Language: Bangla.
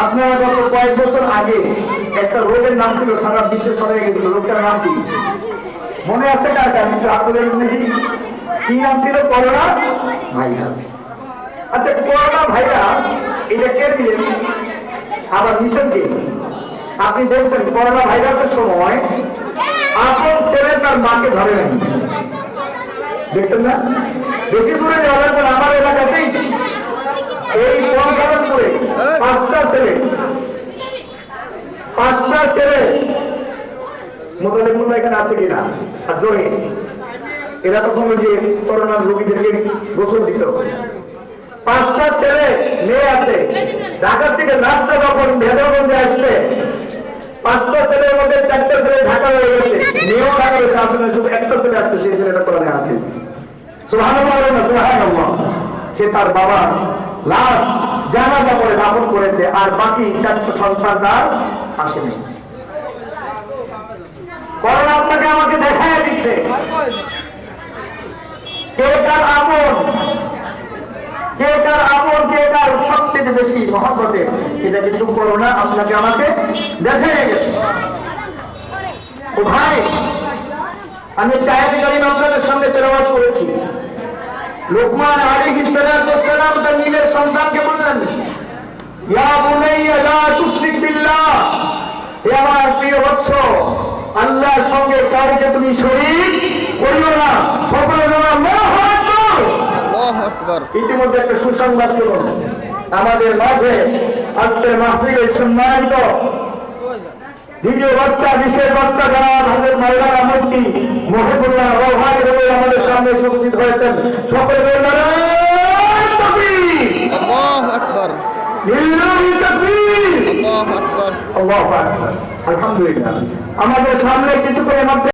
আপনারা গত কয়েক বছর আগে একটা রোগের নাম ছিল, সারা বিশ্বে ছড়িয়ে গেছিল। রোগটার নাম কি মনে আছে কার কার? আপনাদের কি নাম ছিল? Corona virus. আচ্ছা, করোনা ভাইরাস এটা কে দিলেন? আবার নিছেন কে? আপনি দেখছেন করোনা ভাইরাসের সময় আপন ছেলে তার মাকে ধরে নেন, দেখছেন না? বেশি দূরে যাওয়ার পর আমার এলাকাতেই এই করে পাঁচটা ছেলে মোতালেব মোল্লা এখানে আছে কিনা আর জোরে, এরা তখন যে করোনার রোগীদেরকে গোসল দিত। পাঁচটা ছেলে মেয়ে আছে, ঢাকা থেকে রাস্তা যখন ভেদরগঞ্জে আসছে, পাঁচটা ছেলের মধ্যে চারটা ছেলে ঢাকা হয়ে গেছে, মেয়েও ঢাকা হয়েছে, আসলে শুধু একটা ছেলে আসছে, সেই ছেলেটা কোরআনে আছে। সুবহানাল্লাহ, সুবহানাল্লাহ। সে তার বাবা লাশ জানাজা করে দাফন করেছে, আর বাকি চারটা সন্তান তার আসেনি। করোনা আপনাকে আমাকে দেখায় দিচ্ছে কে কার আপন, কে কার আপন, কে কার সবচেয়ে বেশি মহব্বতের। এটা কিন্তু করোনা আপনাকে আমাকে দেখায় গেছে। ও ভাই, আমি আয়াত কারীম আপনাদের সামনে তেলাওয়াত করেছি। লোকমান আলাইহিস সালাম তার নিজের সন্তানকে বললেন, ইয়া বুনাইয়া লা তুশরিক বিল্লাহ, হে আমার প্রিয় বৎস, আল্লাহর সঙ্গে কাউকে তুমি শরীক করিও না। সকলে বলো আল্লাহু আকবার। আল্লাহু আকবার। ইতিমধ্যে একটা সুসংবাদ ছিল আমাদের মাঝে, আজকের মাহফিলের সম্মানিত দ্বিতীয় বক্তা, বিশেষ বক্তা জনাব হযরত মাওলানা মুফতি মহিবুল্লাহ রওহানী আমাদের সামনে উপস্থিত হয়েছেন। সকলে বলুন নারায়ে তাকবীর, আল্লাহু আকবার, লিল্লাহি তাকবীর, আল্লাহু আকবার, আল্লাহু আকবার। আলহামদুলিল্লাহ। আমাদের সামনে কিছুক্ষণের মধ্যে